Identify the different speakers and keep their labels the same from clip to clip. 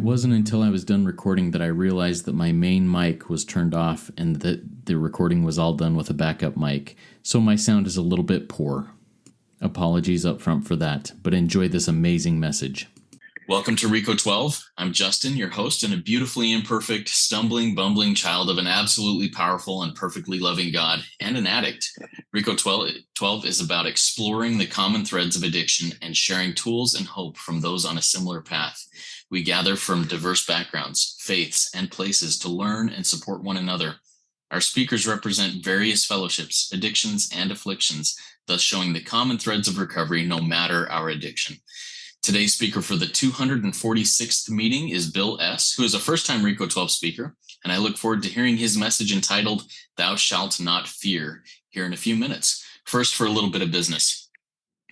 Speaker 1: wasn't until I was done recording that I realized that my main mic was turned off and that the recording was all done with a backup mic, so my sound is a little bit poor. Apologies up front for that, but enjoy this amazing message.
Speaker 2: Welcome to Rico 12. I'm Justin, your host, and a beautifully imperfect, stumbling, bumbling child of an absolutely powerful and perfectly loving God and an addict. Rico 12 is about exploring the common threads of addiction and sharing tools and hope from those on a similar path. We gather from diverse backgrounds, faiths, and places to learn and support one another. Our speakers represent various fellowships, addictions, and afflictions, thus showing the common threads of recovery no matter our addiction. Today's speaker for the 246th meeting is Bill S., who is a first-time Rico 12 speaker, and I look forward to hearing his message entitled, Thou Shalt Not Fear, here in a few minutes. First, for a little bit of business.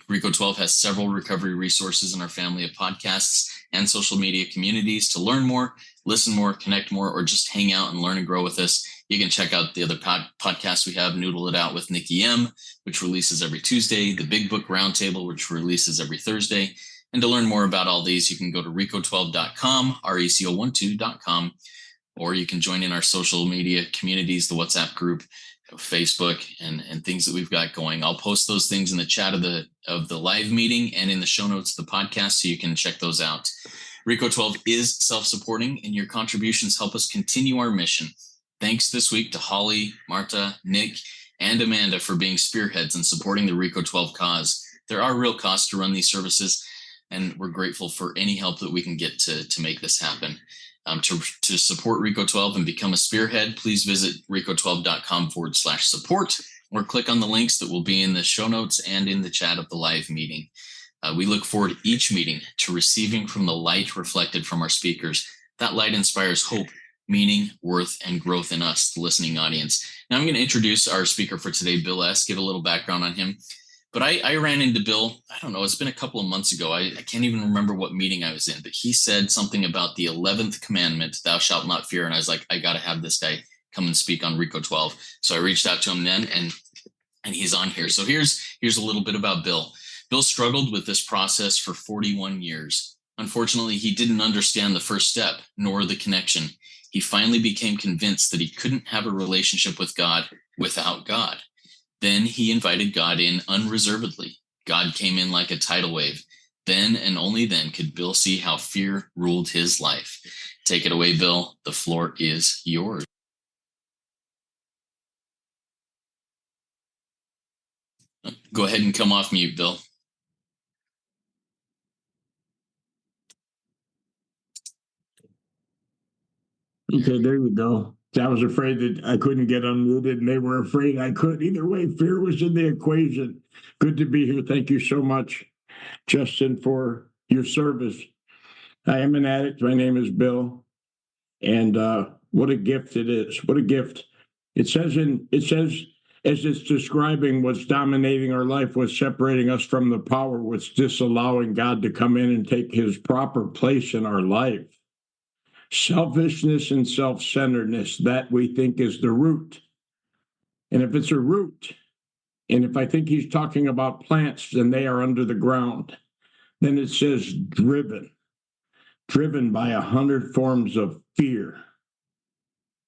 Speaker 2: Rico 12 has several recovery resources in our family of podcasts and social media communities. To learn more, listen more, connect more, or just hang out and learn and grow with us, you can check out the other podcasts we have, Noodle It Out with Nikki M., which releases every Tuesday, the Big Book Roundtable, which releases every Thursday. And to learn more about all these, you can go to rico12.com, reco12.com, or you can join in our social media communities, the WhatsApp group, Facebook, and things that we've got going. I'll post those things in the chat of the live meeting and in the show notes of the podcast, so you can check those out. Rico 12 is self-supporting, and your contributions help us continue our mission. Thanks this week to Holly, Marta, Nick, and Amanda for being spearheads and supporting the Rico 12 cause. There are real costs to run these services, and we're grateful for any help that we can get to make this happen. To support Rico 12 and become a spearhead, please visit rico12.com/support or click on the links that will be in the show notes and in the chat of the live meeting. We look forward each meeting to receiving from the light reflected from our speakers. That light inspires hope, meaning, worth, and growth in us, the listening audience. Now I'm going to introduce our speaker for today, Bill S., give a little background on him. But I ran into Bill, I don't know, it's been a couple of months ago. I can't even remember what meeting I was in, but he said something about the 11th commandment, thou shalt not fear. And I was like, I got to have this guy come and speak on Rico 12. So I reached out to him then, and he's on here. So here's a little bit about Bill. Bill struggled with this process for 41 years. Unfortunately, he didn't understand the first step, nor the connection. He finally became convinced that he couldn't have a relationship with God without God. Then he invited God in unreservedly. God came in like a tidal wave. Then and only then could Bill see how fear ruled his life. Take it away, Bill. The floor is yours. Go ahead and come off mute, Bill.
Speaker 3: Okay, there you go. I was afraid that I couldn't get unmuted, and they were afraid I could. Either way, fear was in the equation. Good to be here. Thank you so much, Justin, for your service. I am an addict. My name is Bill, and what a gift it is. What a gift. It says as it's describing what's dominating our life, what's separating us from the power, what's disallowing God to come in and take his proper place in our life. Selfishness and self-centeredness, that we think is the root. And if it's a root, and if I think he's talking about plants and they are under the ground, then it says driven by 100 forms of fear.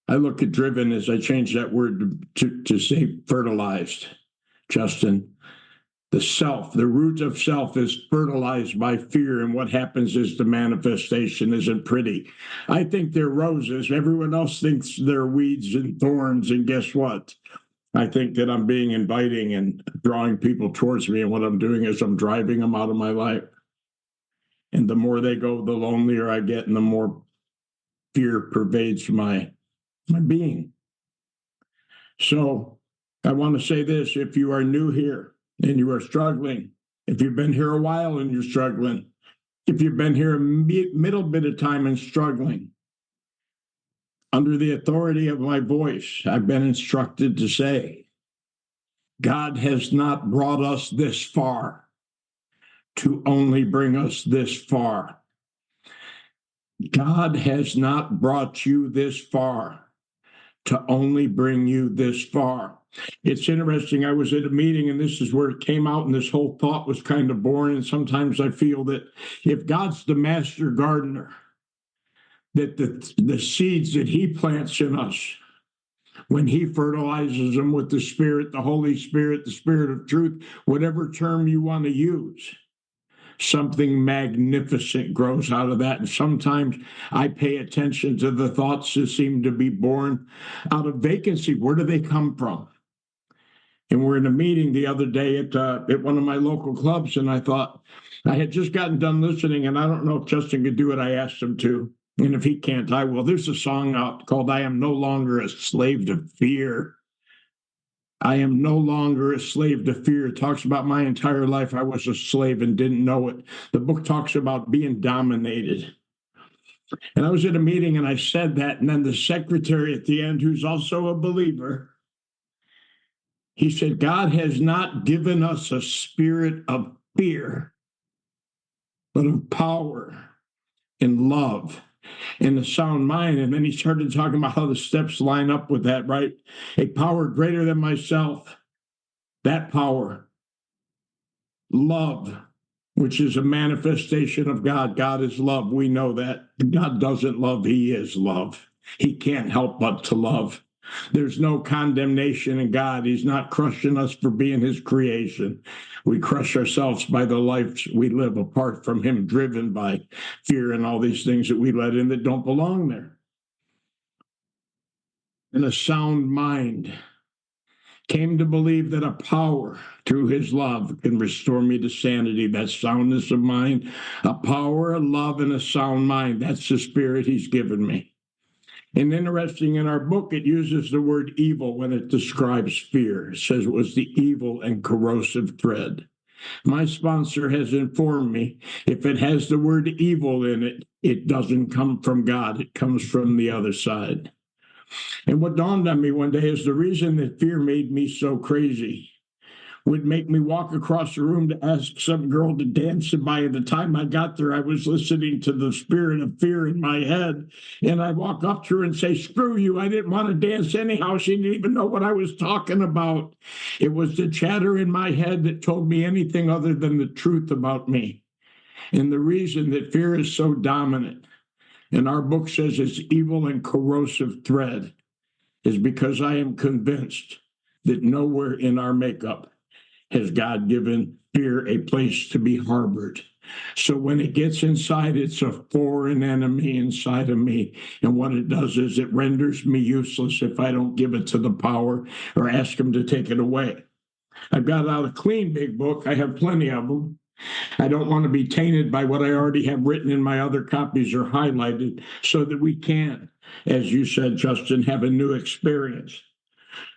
Speaker 3: I look at driven as I change that word to say fertilized, Justin. The root of self is fertilized by fear, and what happens is the manifestation isn't pretty. I think they're roses. Everyone else thinks they're weeds and thorns, and guess what? I think that I'm being inviting and drawing people towards me, and what I'm doing is I'm driving them out of my life. And the more they go, the lonelier I get, and the more fear pervades my being. So I want to say this: if you are new here, and you are struggling, if you've been here a while and you're struggling, if you've been here a middle bit of time and struggling, under the authority of my voice, I've been instructed to say, God has not brought us this far to only bring us this far. God has not brought you this far to only bring you this far. It's interesting. I was at a meeting, and this is where it came out, and this whole thought was kind of boring. And sometimes I feel that if God's the master gardener, that the seeds that he plants in us, when he fertilizes them with the Spirit, the Holy Spirit, the Spirit of truth, whatever term you want to use, something magnificent grows out of that. And sometimes I pay attention to the thoughts that seem to be born out of vacancy. Where do they come from? And we're in a meeting the other day at one of my local clubs, and I thought, I had just gotten done listening, and I don't know if Justin could do it. I asked him to. And if he can't, I will. There's a song out called I Am No Longer a Slave to Fear. I am no longer a slave to fear. It talks about my entire life. I was a slave and didn't know it. The book talks about being dominated. And I was at a meeting and I said that. And then the secretary at the end, who's also a believer, he said, God has not given us a spirit of fear, but of power and love and a sound mind. And then he started talking about how the steps line up with that, right? A power greater than myself, that power, love, which is a manifestation of God. God is love. We know that. God doesn't love. He is love. He can't help but to love. There's no condemnation in God. He's not crushing us for being his creation. We crush ourselves by the lives we live apart from him, driven by fear and all these things that we let in that don't belong there. And a sound mind came to believe that a power through his love can restore me to sanity. That soundness of mind, a power, a love, and a sound mind. That's the spirit he's given me. And interesting, in our book, it uses the word evil when it describes fear. It says it was the evil and corrosive thread. My sponsor has informed me if it has the word evil in it, it doesn't come from God. It comes from the other side. And what dawned on me one day is the reason that fear made me so crazy would make me walk across the room to ask some girl to dance. And by the time I got there, I was listening to the spirit of fear in my head. And I walk up to her and say, screw you. I didn't want to dance anyhow. She didn't even know what I was talking about. It was the chatter in my head that told me anything other than the truth about me. And the reason that fear is so dominant, and our book says it's evil and corrosive thread, is because I am convinced that nowhere in our makeup has God given fear a place to be harbored. So when it gets inside, it's a foreign enemy inside of me. And what it does is it renders me useless if I don't give it to the power or ask him to take it away. I've got out a clean big book. I have plenty of them. I don't want to be tainted by what I already have written in my other copies or highlighted, so that we can, as you said, Justin, have a new experience.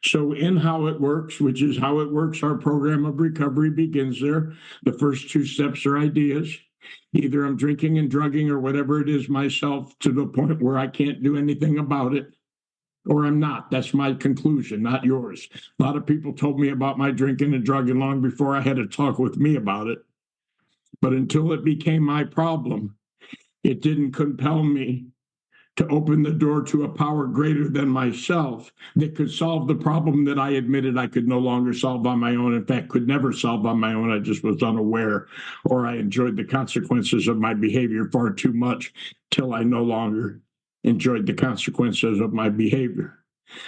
Speaker 3: So in How It Works, which is How It Works, our program of recovery begins there. The first two steps are ideas. Either I'm drinking and drugging or whatever it is myself to the point where I can't do anything about it, or I'm not. That's my conclusion, not yours. A lot of people told me about my drinking and drugging long before I had to talk with me about it. But until it became my problem, it didn't compel me to open the door to a power greater than myself that could solve the problem that I admitted I could no longer solve on my own. In fact, could never solve on my own. I just was unaware, or I enjoyed the consequences of my behavior far too much till I no longer enjoyed the consequences of my behavior.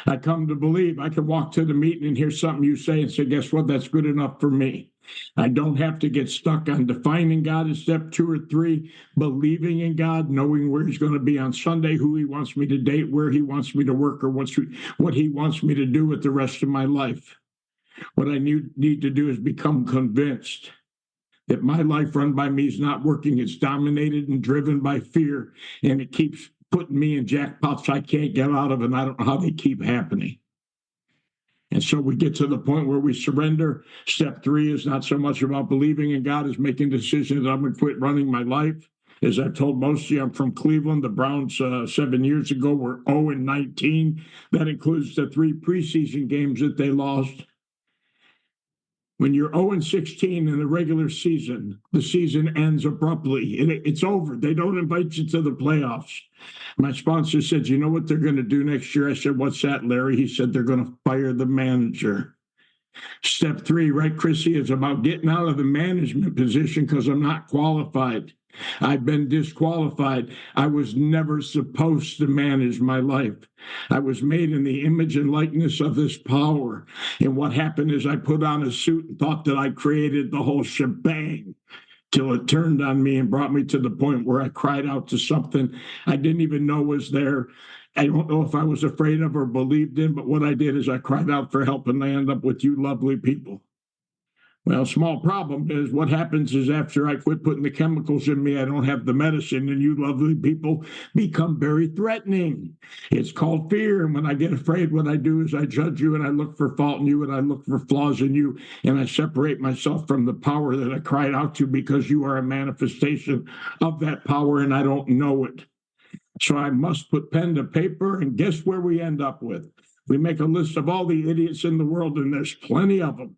Speaker 3: I come to believe I can walk to the meeting and hear something you say and say, guess what? That's good enough for me. I don't have to get stuck on defining God as step 2 or 3, believing in God, knowing where he's going to be on Sunday, who he wants me to date, where he wants me to work, or what he wants me to do with the rest of my life. What I need to do is become convinced that my life run by me is not working. It's dominated and driven by fear, and it keeps putting me in jackpots I can't get out of, and I don't know how they keep happening. And so we get to the point where we surrender. Step 3 is not so much about believing in God as making decisions that I'm going to quit running my life. As I've told most of you, I'm from Cleveland. The Browns 7 years ago were 0-19. That includes the 3 preseason games that they lost. When you're 0-16 in the regular season, the season ends abruptly. It's over. They don't invite you to the playoffs. My sponsor said, you know what they're going to do next year? I said, what's that, Larry? He said, they're going to fire the manager. Step 3, right, Chrissy, is about getting out of the management position because I'm not qualified. I've been disqualified. I was never supposed to manage my life. I was made in the image and likeness of this power. And what happened is I put on a suit and thought that I created the whole shebang, till it turned on me and brought me to the point where I cried out to something I didn't even know was there. I don't know if I was afraid of or believed in, but what I did is I cried out for help, and I ended up with you lovely people. Well, small problem is what happens is after I quit putting the chemicals in me, I don't have the medicine, and you lovely people become very threatening. It's called fear. And when I get afraid, what I do is I judge you, and I look for fault in you, and I look for flaws in you, and I separate myself from the power that I cried out to, because you are a manifestation of that power, and I don't know it. So I must put pen to paper, and guess where we end up with? We make a list of all the idiots in the world, and there's plenty of them.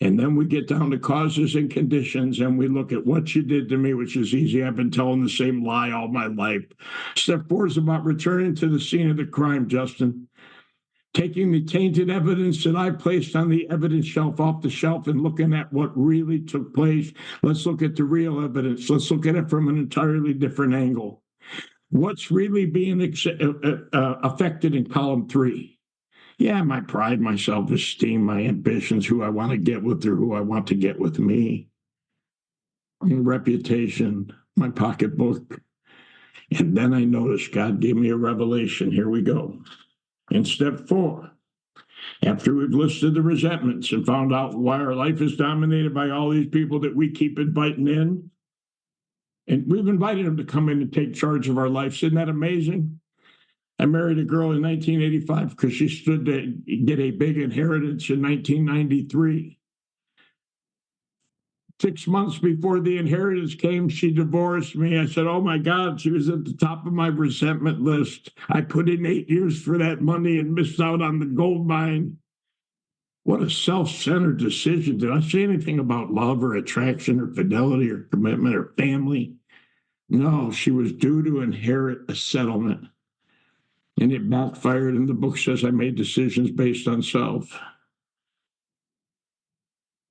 Speaker 3: And then we get down to causes and conditions, and we look at what you did to me, which is easy. I've been telling the same lie all my life. Step 4 is about returning to the scene of the crime, Justin. Taking the tainted evidence that I placed on the evidence shelf off the shelf and looking at what really took place. Let's look at the real evidence. Let's look at it from an entirely different angle. What's really being affected in column 3? Yeah, my pride, my self-esteem, my ambitions, who I want to get with or who I want to get with me, my reputation, my pocketbook. And then I noticed God gave me a revelation. Here we go. In step 4, after we've listed the resentments and found out why our life is dominated by all these people that we keep inviting in, and we've invited them to come in and take charge of our lives. Isn't that amazing? I married a girl in 1985 because she stood to get a big inheritance in 1993. 6 months before the inheritance came, she divorced me. I said, oh my God, she was at the top of my resentment list. I put in 8 years for that money and missed out on the gold mine. What a self-centered decision. Did I say anything about love or attraction or fidelity or commitment or family? No, she was due to inherit a settlement. And it backfired, and the book says I made decisions based on self.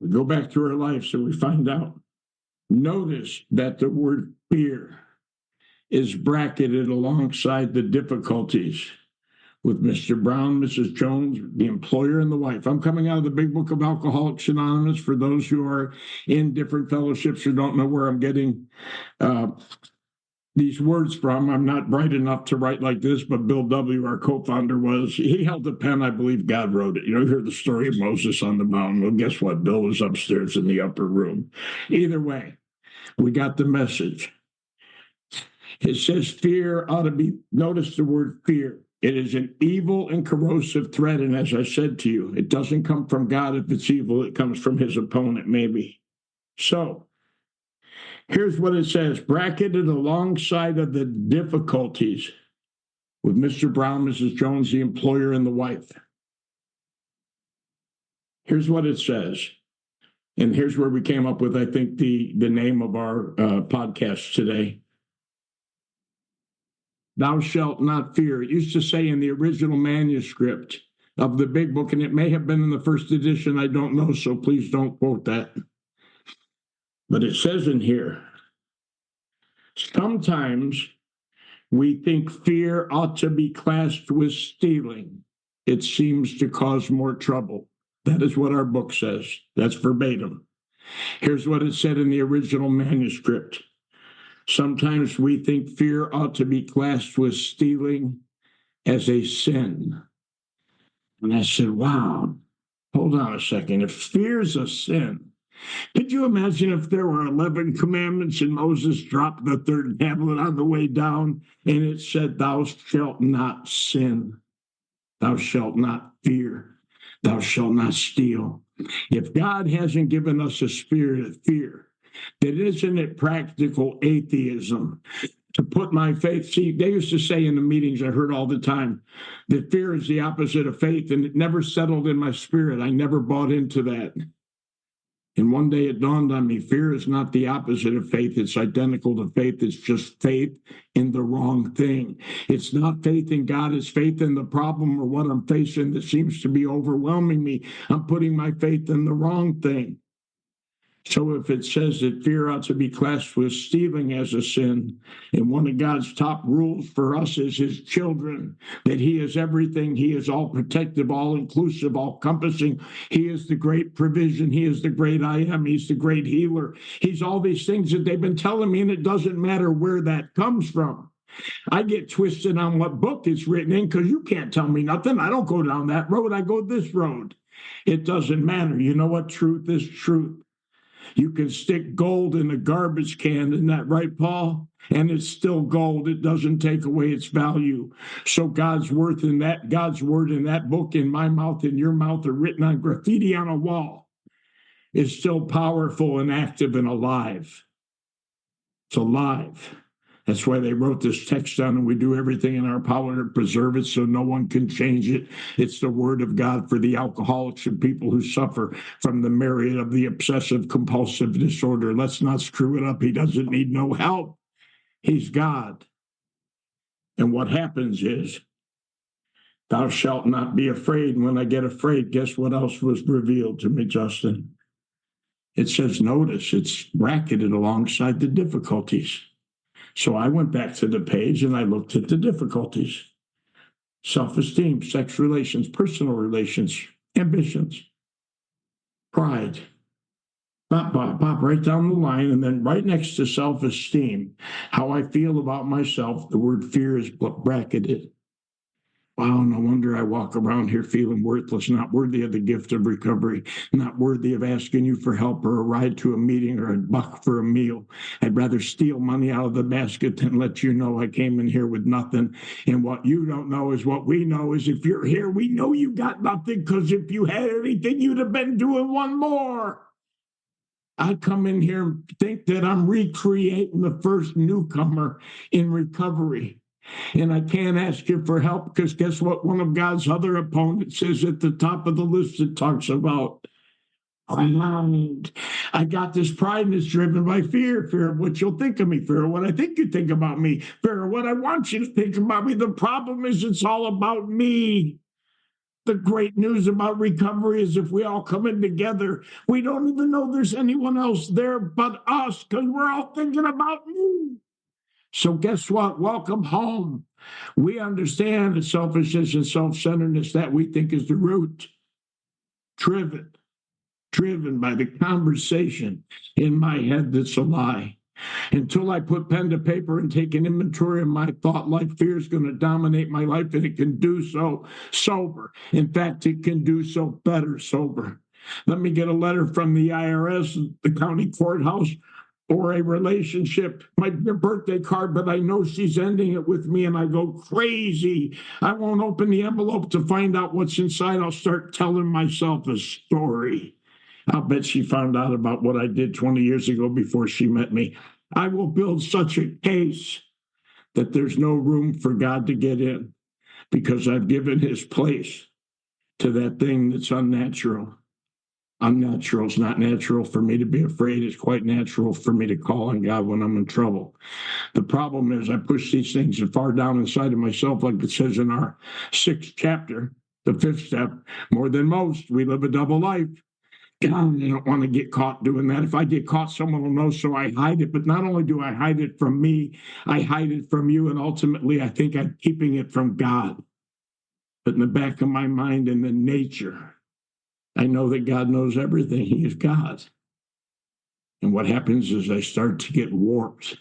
Speaker 3: We go back to our life, so we find out. Notice that the word fear is bracketed alongside the difficulties with Mr. Brown, Mrs. Jones, the employer, and the wife. I'm coming out of the big book of Alcoholics Anonymous. For those who are in different fellowships or don't know where I'm getting these words from, I'm not bright enough to write like this, but Bill W., our co-founder, he held a pen. I believe God wrote it. You hear the story of Moses on the mountain. Well, guess what? Bill was upstairs in the upper room. Either way, we got the message. It says fear ought to be, notice the word fear. It is an evil and corrosive threat. And as I said to you, it doesn't come from God if it's evil. It comes from his opponent, maybe. So, here's what it says, bracketed alongside of the difficulties with Mr. Brown, Mrs. Jones, the employer, and the wife. Here's what it says. And here's where we came up with, I think, the name of our podcast today. Thou shalt not fear. It used to say in the original manuscript of the big book, and it may have been in the first edition, I don't know, so please don't quote that. But it says in here, sometimes we think fear ought to be classed with stealing. It seems to cause more trouble. That is what our book says. That's verbatim. Here's what it said in the original manuscript. Sometimes we think fear ought to be classed with stealing as a sin. And I said, wow, hold on a second. If fear is a sin, could you imagine if there were 11 commandments and Moses dropped the third tablet on the way down and it said, thou shalt not sin, thou shalt not fear, thou shalt not steal. If God hasn't given us a spirit of fear, then isn't it practical atheism to put my faith? See, they used to say in the meetings I heard all the time that fear is the opposite of faith, and it never settled in my spirit. I never bought into that. And one day it dawned on me, fear is not the opposite of faith. It's identical to faith. It's just faith in the wrong thing. It's not faith in God. It's faith in the problem or what I'm facing that seems to be overwhelming me. I'm putting my faith in the wrong thing. So if it says that fear ought to be classed with stealing as a sin, and one of God's top rules for us as his children, that he is everything, he is all protective, all inclusive, all encompassing, he is the great provision, he is the great I am, he's the great healer, he's all these things that they've been telling me, and it doesn't matter where that comes from. I get twisted on what book it's written in because you can't tell me nothing. I don't go down that road, I go this road. It doesn't matter. You know what? Truth is truth. You can stick gold in a garbage can, isn't that right, Paul? And it's still gold. It doesn't take away its value. So God's word in that book, in my mouth, in your mouth, are written on graffiti on a wall, is still powerful and active and alive. It's alive. That's why they wrote this text down, and we do everything in our power to preserve it so no one can change it. It's the word of God for the alcoholics and people who suffer from the myriad of the obsessive compulsive disorder. Let's not screw it up. He doesn't need no help. He's God. And what happens is, thou shalt not be afraid. When I get afraid, guess what else was revealed to me, Justin? It says, notice, it's bracketed alongside the difficulties. So I went back to the page and I looked at the difficulties. Self-esteem, sex relations, personal relations, ambitions, pride. Pop, right down the line. And then right next to self-esteem, how I feel about myself, the word fear is bracketed. Wow, no wonder I walk around here feeling worthless, not worthy of the gift of recovery, not worthy of asking you for help or a ride to a meeting or a buck for a meal. I'd rather steal money out of the basket than let you know I came in here with nothing. And what you don't know is what we know is if you're here, we know you got nothing, because if you had anything, you'd have been doing one more. I come in here and think that I'm recreating the first newcomer in recovery. And I can't ask you for help because guess what? One of God's other opponents is at the top of the list that talks about pride. I got this pride and it's driven by fear. Fear of what you'll think of me. Fear of what I think you think about me. Fear of what I want you to think about me. The problem is it's all about me. The great news about recovery is if we all come in together, we don't even know there's anyone else there but us because we're all thinking about me. So guess what? Welcome home. We understand the selfishness and self-centeredness that we think is the root. Driven by the conversation in my head that's a lie. Until I put pen to paper and take an inventory of my thought life, fear is going to dominate my life, and it can do so sober. In fact, it can do so better sober. Let me get a letter from the IRS, the county courthouse, or a relationship, my birthday card, but I know she's ending it with me and I go crazy. I won't open the envelope to find out what's inside. I'll start telling myself a story. I'll bet she found out about what I did 20 years ago before she met me. I will build such a case that there's no room for God to get in because I've given his place to that thing that's unnatural. Unnatural. It's not natural for me to be afraid. It's quite natural for me to call on God when I'm in trouble. The problem is I push these things far down inside of myself, like it says in our 6th chapter, the 5th step, more than most, we live a double life. God, I don't want to get caught doing that. If I get caught, someone will know, so I hide it. But not only do I hide it from me, I hide it from you, and ultimately I think I'm keeping it from God. But in the back of my mind and the nature, I know that God knows everything. He is God. And what happens is I start to get warped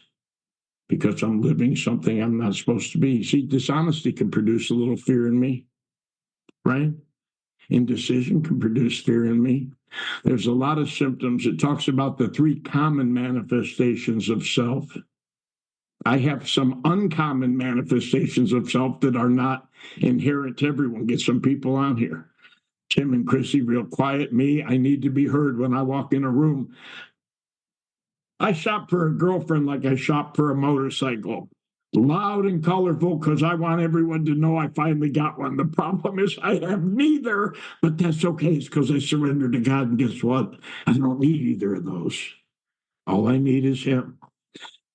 Speaker 3: because I'm living something I'm not supposed to be. See, dishonesty can produce a little fear in me, right? Indecision can produce fear in me. There's a lot of symptoms. It talks about the 3 common manifestations of self. I have some uncommon manifestations of self that are not inherent to everyone. Get some people on here. Tim and Chrissy, real quiet. Me, I need to be heard when I walk in a room. I shop for a girlfriend like I shop for a motorcycle. Loud and colorful because I want everyone to know I finally got one. The problem is I have neither, but that's okay. It's because I surrender to God, and guess what? I don't need either of those. All I need is him.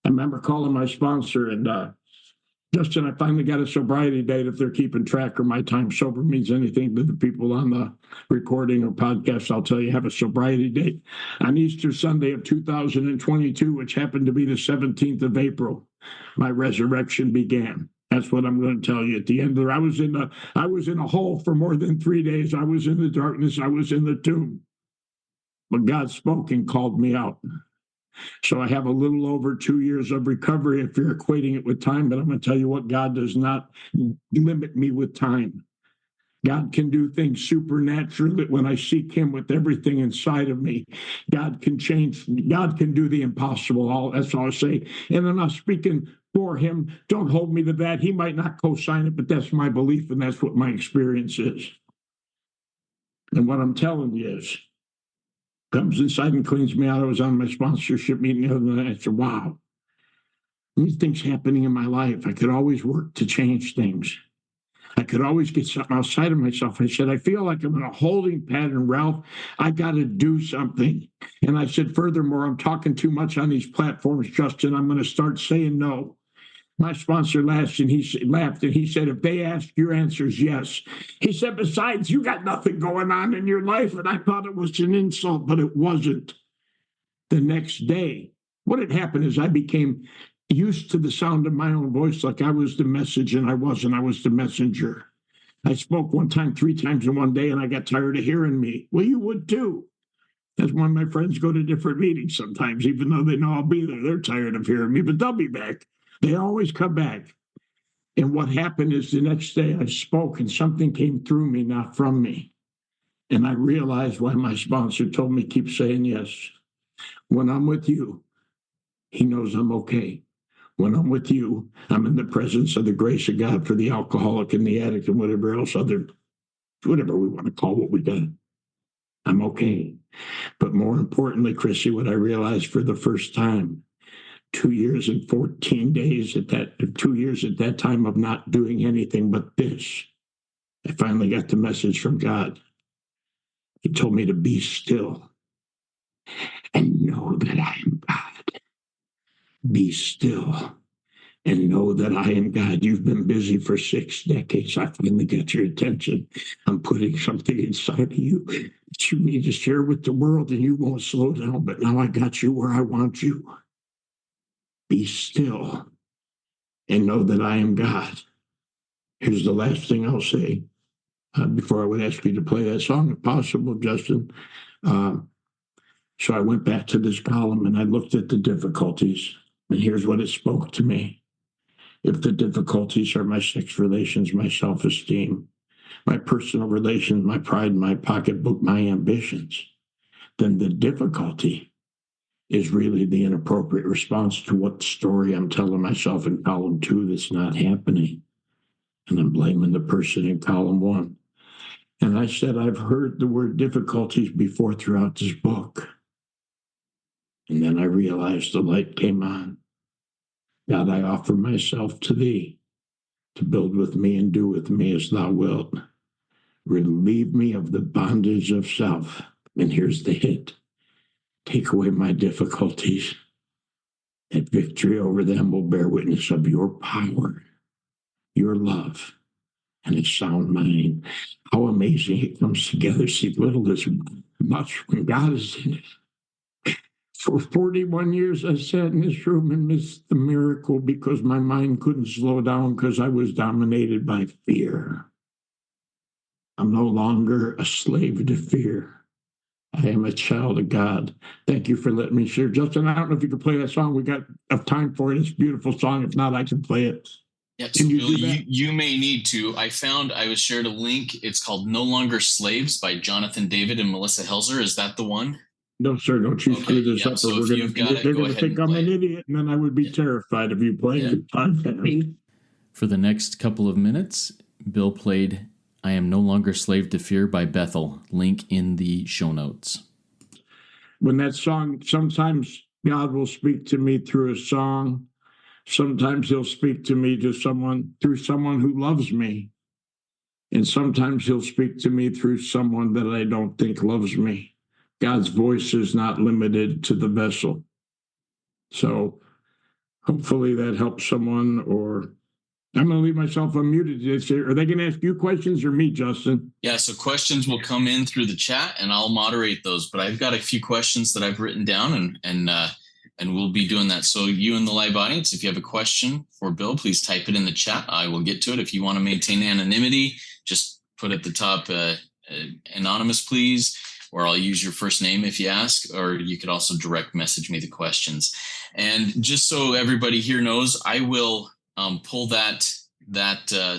Speaker 3: I remember calling my sponsor, and Justin, I finally got a sobriety date. If they're keeping track, or my time sober means anything to the people on the recording or podcast, I'll tell you, have a sobriety date. On Easter Sunday of 2022, which happened to be the 17th of April, my resurrection began. That's what I'm going to tell you at the end there. I was in a hole for more than 3 days. I was in the darkness. I was in the tomb. But God spoke and called me out. So I have a little over 2 years of recovery if you're equating it with time, but I'm going to tell you what, God does not limit me with time. God can do things supernaturally when I seek him with everything inside of me. God can do the impossible. That's all I say. And I'm not speaking for him. Don't hold me to that. He might not co-sign it, but that's my belief, and that's what my experience is. And what I'm telling you is, comes inside and cleans me out. I was on my sponsorship meeting the other night. I said, wow, these things happening in my life. I could always work to change things. I could always get something outside of myself. I said, I feel like I'm in a holding pattern, Ralph. I got to do something. And I said, furthermore, I'm talking too much on these platforms, Justin. I'm going to start saying no. My sponsor laughed and he said, if they ask, your answer is yes. He said, besides, you got nothing going on in your life. And I thought it was an insult, but it wasn't. The next day, what had happened is I became used to the sound of my own voice, like I was the message, and I wasn't. I was the messenger. I spoke 3 times in one day, and I got tired of hearing me. Well, you would too. That's why my friends go to different meetings sometimes, even though they know I'll be there. They're tired of hearing me, but they'll be back. They always come back. And what happened is the next day I spoke and something came through me, not from me. And I realized why my sponsor told me, keep saying yes. When I'm with you, he knows I'm okay. When I'm with you, I'm in the presence of the grace of God for the alcoholic and the addict and whatever we want to call what we got. I'm okay. But more importantly, Chrissy, what I realized for the first time, 2 years and 14 days 2 years at that time of not doing anything but this, I finally got the message from God. He told me to be still and know that I am God. Be still and know that I am God. You've been busy for 6 decades. I finally got your attention. I'm putting something inside of you that you need to share with the world, and you won't slow down. But now I got you where I want you. Be still and know that I am God. Here's the last thing I'll say before I would ask you to play that song, if possible, Justin. So I went back to this column and I looked at the difficulties, and here's what it spoke to me. If the difficulties are my sex relations, my self-esteem, my personal relations, my pride, my pocketbook, my ambitions, then the difficulty is really the inappropriate response to what story I'm telling myself in column 2 that's not happening. And I'm blaming the person in column 1. And I said, I've heard the word difficulties before throughout this book. And then I realized the light came on. God, I offer myself to thee to build with me and do with me as thou wilt. Relieve me of the bondage of self. And here's the hit. Take away my difficulties. That victory over them will bear witness of your power, your love, and a sound mind. How amazing it comes together. See, little is much when God is in it. For 41 years, I sat in this room and missed the miracle because my mind couldn't slow down because I was dominated by fear. I'm no longer a slave to fear. I am a child of God. Thank you for letting me share. Justin, I don't know if you can play that song. We got enough time for it. It's a beautiful song. If not, I can play it.
Speaker 2: Yeah, so Bill, you may need to. I was shared a link. It's called No Longer Slaves by Jonathan David and Melissa Helzer. Is that the one?
Speaker 3: No, sir. Don't you screw this up.
Speaker 2: So
Speaker 3: they're going to think I'm an idiot, and then I would be terrified of you playing it.
Speaker 1: For the next couple of minutes, Bill played I Am No Longer Slave to Fear by Bethel. Link in the show notes.
Speaker 3: When that song, sometimes God will speak to me through a song. Sometimes he'll speak to me through someone who loves me. And sometimes he'll speak to me through someone that I don't think loves me. God's voice is not limited to the vessel. So hopefully that helps someone, or I'm going to leave myself unmuted. Are they going to ask you questions or me, Justin?
Speaker 2: Yeah, so questions will come in through the chat, and I'll moderate those. But I've got a few questions that I've written down, and we'll be doing that. So you in the live audience, if you have a question for Bill, please type it in the chat. I will get to it. If you want to maintain anonymity, just put at the top anonymous, please, or I'll use your first name if you ask, or you could also direct message me the questions. And just so everybody here knows, I will pull that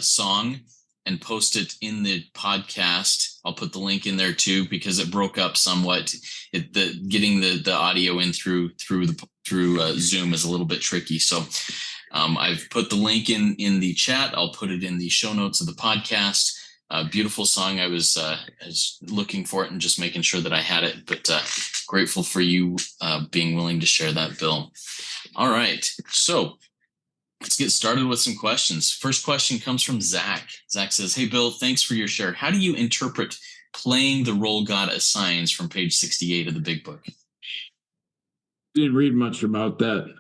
Speaker 2: song and post it in the podcast. I'll put the link in there too, because it broke up somewhat. Getting the audio in through Zoom is a little bit tricky. So I've put the link in the chat. I'll put it in the show notes of the podcast. Beautiful song. I was looking for it and just making sure that I had it, but grateful for you being willing to share that, Bill. All right. So let's get started with some questions. First question comes from Zach. Zach says, "Hey, Bill, thanks for your share. How do you interpret playing the role God assigns from page 68 of the Big Book?"
Speaker 3: Didn't read much about that.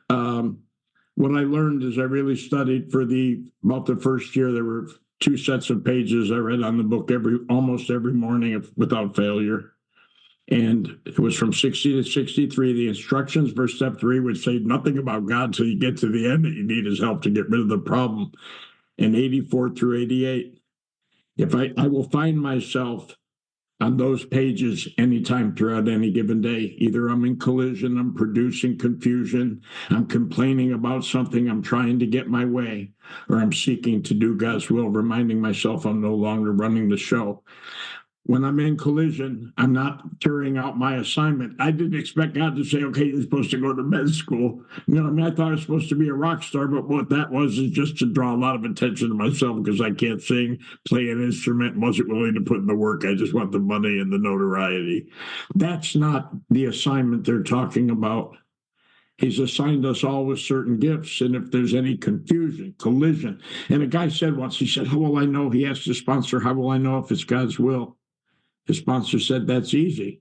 Speaker 3: What I learned is I really studied for about the first year. There were 2 sets of pages I read on the book almost every morning without failure. And it was from 60 to 63. The instructions for step 3 would say nothing about God till you get to the end that you need his help to get rid of the problem. And 84 through 88. If I will find myself on those pages anytime throughout any given day. Either I'm in collision, I'm producing confusion, I'm complaining about something, I'm trying to get my way, or I'm seeking to do God's will, reminding myself I'm no longer running the show. When I'm in collision, I'm not carrying out my assignment. I didn't expect God to say, okay, you're supposed to go to med school. I thought I was supposed to be a rock star, but what that was is just to draw a lot of attention to myself because I can't sing, play an instrument, wasn't willing to put in the work. I just want the money and the notoriety. That's not the assignment they're talking about. He's assigned us all with certain gifts, and if there's any confusion, collision. And a guy said once, he said, how will I know? He asked his sponsor, how will I know if it's God's will? His sponsor said, that's easy.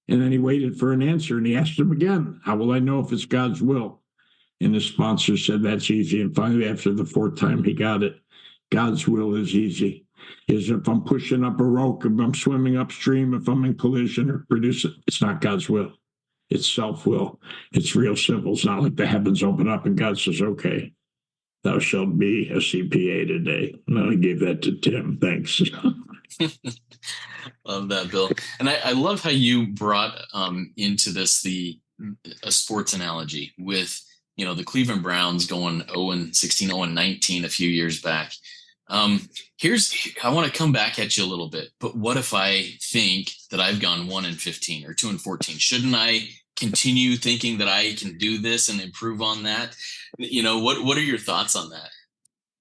Speaker 3: And then he waited for an answer, and he asked him again, how will I know if it's God's will? And his sponsor said, that's easy. And finally, after the 4th time, he got it. God's will is easy. Is if I'm pushing up a rope, if I'm swimming upstream, if I'm in collision or producing, it's not God's will. It's self-will. It's real simple. It's not like the heavens open up and God says, okay, thou shalt be a CPA today. No, I gave that to Tim. Thanks.
Speaker 2: Love that, Bill. And I love how you brought into this a sports analogy with, the Cleveland Browns going 0-16, 0-19 a few years back. I want to come back at you a little bit, but what if I think that I've gone 1-15 or 2-14? Shouldn't I continue thinking that I can do this and improve on that? What are your thoughts on that?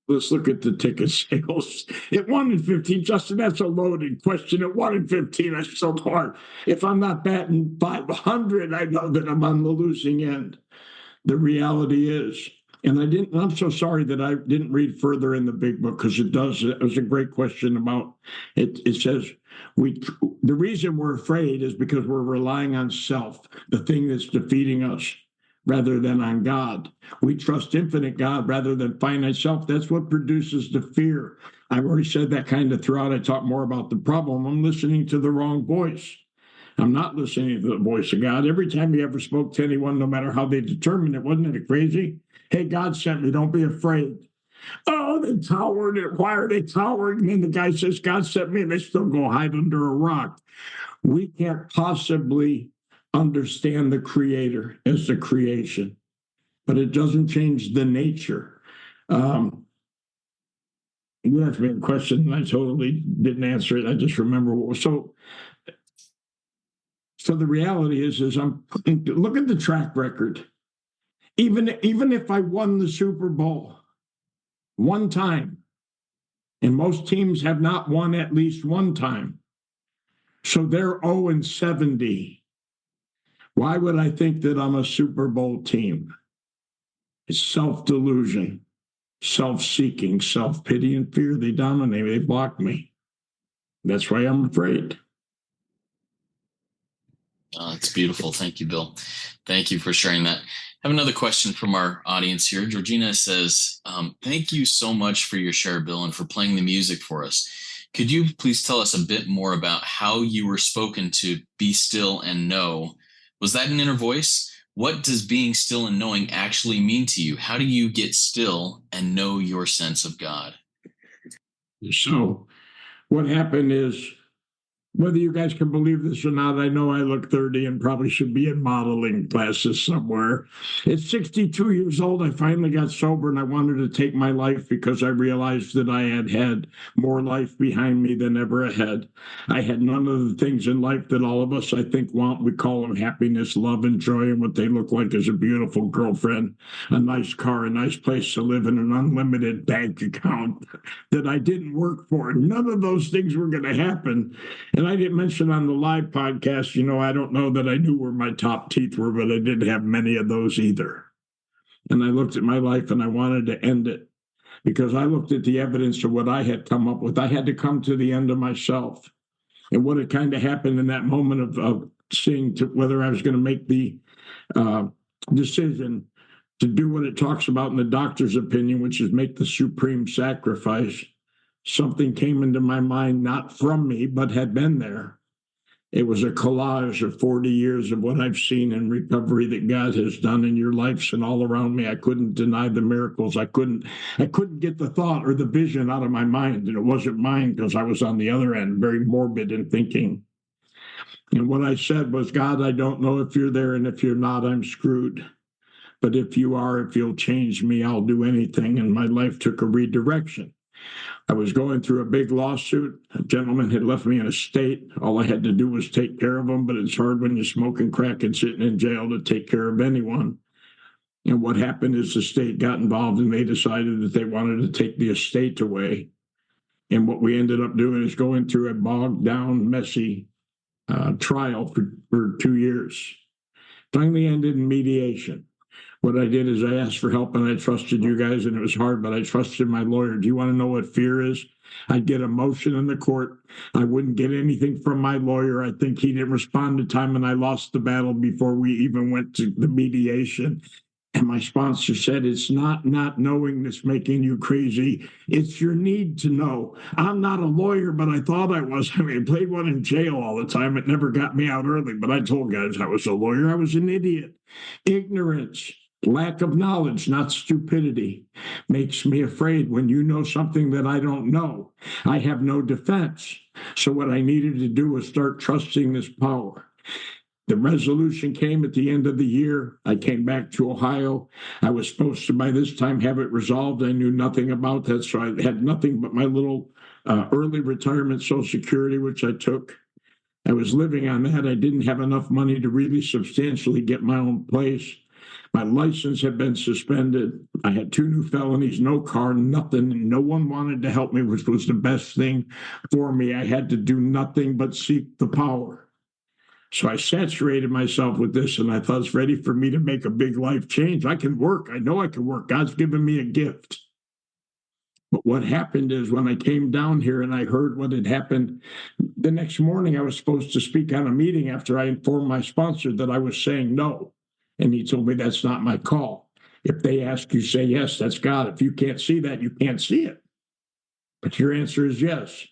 Speaker 3: Let's look at the ticket sales. At 1-15, Justin, that's a loaded question. At 1-15, that's so hard. If I'm not batting 500, I know that I'm on the losing end. The reality is, I'm so sorry that I didn't read further in the Big Book because it was a great question about it. It says the reason we're afraid is because we're relying on self, the thing that's defeating us, rather than on God. We trust infinite God rather than finite self. That's what produces the fear. I've already said that kind of throughout. I talk more about the problem. I'm listening to the wrong voice. I'm not listening to the voice of God. Every time he ever spoke to anyone, no matter how they determined it, wasn't it crazy? Hey, God sent me. Don't be afraid. Oh, they towered. Why are they towering? And then the guy says, God sent me, and they still go hide under a rock. We can't possibly understand the Creator as the creation, but it doesn't change the nature. You asked me a question, and I totally didn't answer it. I just remember what was so. So the reality is look at the track record. Even if I won the Super Bowl one time, and most teams have not won at least one time, so they're 0-70. Why would I think that I'm a Super Bowl team? It's self-delusion, self-seeking, self-pity, and fear. They dominate me. They block me. That's why I'm afraid.
Speaker 2: It's beautiful. Thank you, Bill. Thank you for sharing that. I have another question from our audience here. Georgina says, thank you so much for your share, Bill, and for playing the music for us. Could you please tell us a bit more about how you were spoken to be still and know? Was that an inner voice? What does being still and knowing actually mean to you? How do you get still and know your sense of God?
Speaker 3: So what happened is, whether you guys can believe this or not, I know I look 30 and probably should be in modeling classes somewhere. At 62 years old, I finally got sober and I wanted to take my life because I realized that I had had more life behind me than ever ahead. I had none of the things in life that all of us, I think, want. We call them happiness, love, and joy. And what they look like is a beautiful girlfriend, a nice car, a nice place to live, and an unlimited bank account that I didn't work for. None of those things were going to happen. And I didn't mention on the live podcast, I don't know that I knew where my top teeth were, but I didn't have many of those either. And I looked at my life and I wanted to end it because I looked at the evidence of what I had come up with. I had to come to the end of myself. And what had kind of happened in that moment of seeing whether I was going to make the decision to do what it talks about in the doctor's opinion, which is make the supreme sacrifice. Something came into my mind, not from me, but had been there. It was a collage of 40 years of what I've seen in recovery that God has done in your lives and all around me. I couldn't deny the miracles. I couldn't get the thought or the vision out of my mind. And it wasn't mine because I was on the other end, very morbid in thinking. And what I said was, God, I don't know if you're there, and if you're not, I'm screwed. But if you are, if you'll change me, I'll do anything. And my life took a redirection. I was going through a big lawsuit. A gentleman had left me in a state. All I had to do was take care of him, but it's hard when you're smoking crack and sitting in jail to take care of anyone. And what happened is the state got involved and they decided that they wanted to take the estate away. And what we ended up doing is going through a bogged down, messy trial for 2 years. Finally ended in mediation. What I did is I asked for help and I trusted you guys, and it was hard, but I trusted my lawyer. Do you want to know what fear is? I'd get a motion in the court. I wouldn't get anything from my lawyer. I think he didn't respond in time, and I lost the battle before we even went to the mediation. And my sponsor said, it's not knowing that's making you crazy. It's your need to know. I'm not a lawyer, but I thought I was. I played one in jail all the time. It never got me out early, but I told guys I was a lawyer. I was an idiot. Ignorance. Lack of knowledge, not stupidity, makes me afraid when you know something that I don't know. I have no defense. So what I needed to do was start trusting this power. The resolution came at the end of the year. I came back to Ohio. I was supposed to, by this time, have it resolved. I knew nothing about that, so I had nothing but my little early retirement Social Security, which I took. I was living on that. I didn't have enough money to really substantially get my own place. My license had been suspended. I had 2 new felonies, no car, nothing. No one wanted to help me, which was the best thing for me. I had to do nothing but seek the power. So I saturated myself with this, and I thought it's ready for me to make a big life change. I can work. I know I can work. God's given me a gift. But what happened is when I came down here and I heard what had happened, the next morning I was supposed to speak on a meeting after I informed my sponsor that I was saying no. And he told me that's not my call. If they ask you, say yes, that's God. If you can't see that, you can't see it. But your answer is yes.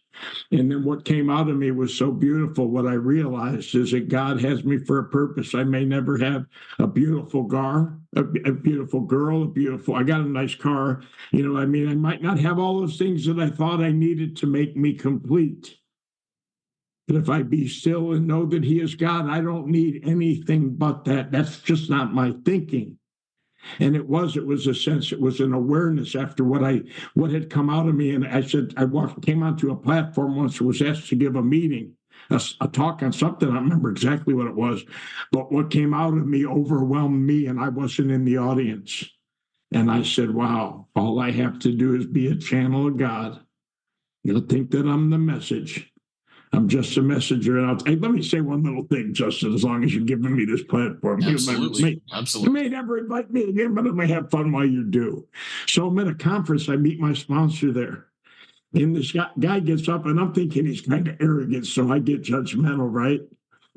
Speaker 3: And then what came out of me was so beautiful. What I realized is that God has me for a purpose. I may never have a beautiful car, a beautiful girl, I got a nice car. I might not have all those things that I thought I needed to make me complete. But if I be still and know that he is God, I don't need anything but that. That's just not my thinking. And it was a sense, it was an awareness after what had come out of me. And I said, came onto a platform once, was asked to give a meeting, a talk on something. I don't remember exactly what it was, but what came out of me overwhelmed me, and I wasn't in the audience. And I said, wow, all I have to do is be a channel of God. You'll think that I'm the message. I'm just a messenger. And let me say one little thing, Justin, as long as you're giving me this platform.
Speaker 2: Absolutely.
Speaker 3: You may never invite me again, but I may have fun while you do. So I'm at a conference. I meet my sponsor there. And this guy gets up, and I'm thinking he's kind of arrogant, so I get judgmental, right?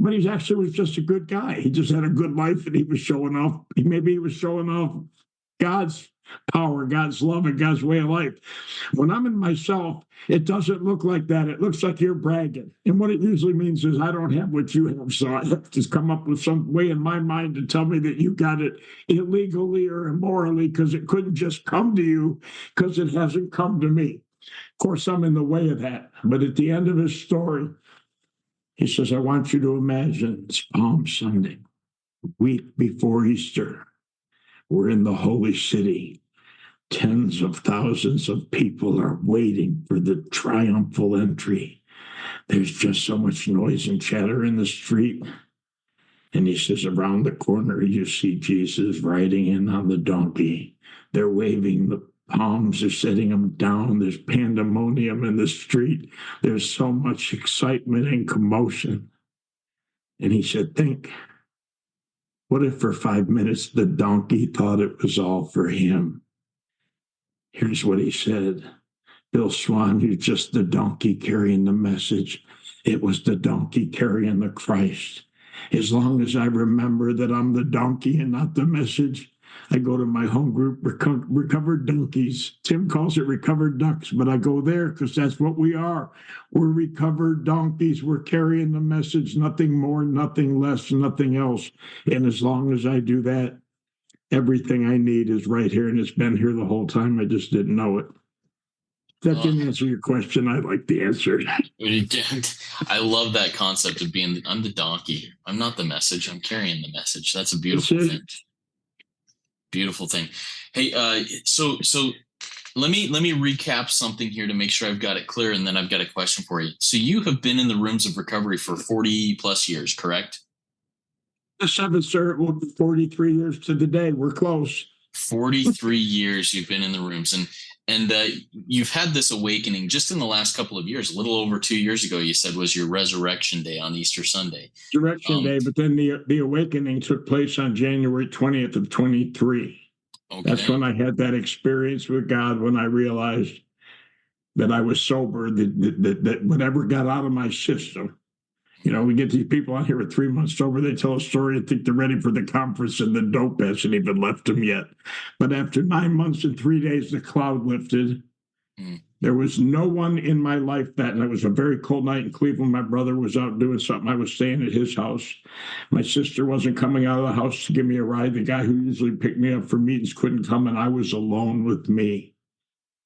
Speaker 3: but he actually was just a good guy. He just had a good life, and he was showing off. Maybe he was showing off God's power, God's love, and God's way of life. When I'm in myself, it doesn't look like that. It looks like you're bragging. And what it usually means is I don't have what you have. So I have to come up with some way in my mind to tell me that you got it illegally or immorally, because it couldn't just come to you, because it hasn't come to me. Of course, I'm in the way of that. But at the end of his story, he says, I want you to imagine it's Palm Sunday, week before Easter. We're in the holy city. Tens of thousands of people are waiting for the triumphal entry. There's just so much noise and chatter in the street. And he says, around the corner, you see Jesus riding in on the donkey. They're waving the palms, they're setting them down. There's pandemonium in the street. There's so much excitement and commotion. And he said, think, what if for 5 minutes the donkey thought it was all for him? Here's what he said. Bill Swan, you're just the donkey carrying the message. It was the donkey carrying the Christ. As long as I remember that I'm the donkey and not the message, I go to my home group, Recovered Donkeys. Tim calls it Recovered Ducks, but I go there because that's what we are. We're recovered donkeys. We're carrying the message, nothing more, nothing less, nothing else. And as long as I do that, everything I need is right here, and it's been here the whole time. I just didn't know it. That didn't answer your question. I like the answer.
Speaker 2: I love that concept of being, I'm the donkey. I'm not the message. I'm carrying the message. That's a beautiful thing. Beautiful thing. Hey, so let me recap something here to make sure I've got it clear, and then I've got a question for you. So you have been in the rooms of recovery for 40 plus years, correct?
Speaker 3: The seventh, sir, it will be 43 years to the day. We're close.
Speaker 2: 43 years you've been in the rooms, and you've had this awakening just in the last couple of years. A little over 2 years ago, you said was your resurrection day on Easter Sunday.
Speaker 3: Resurrection day, but then the awakening took place on January 20th of 23. Okay. That's when I had that experience with God, when I realized that I was sober, that whatever got out of my system. You know, we get these people out here with 3 months sober. They tell a story and think they're ready for the conference, and the dope hasn't even left them yet. But after 9 months and 3 days, the cloud lifted. There was no one in my life and it was a very cold night in Cleveland. My brother was out doing something. I was staying at his house. My sister wasn't coming out of the house to give me a ride. The guy who usually picked me up for meetings couldn't come, and I was alone with me.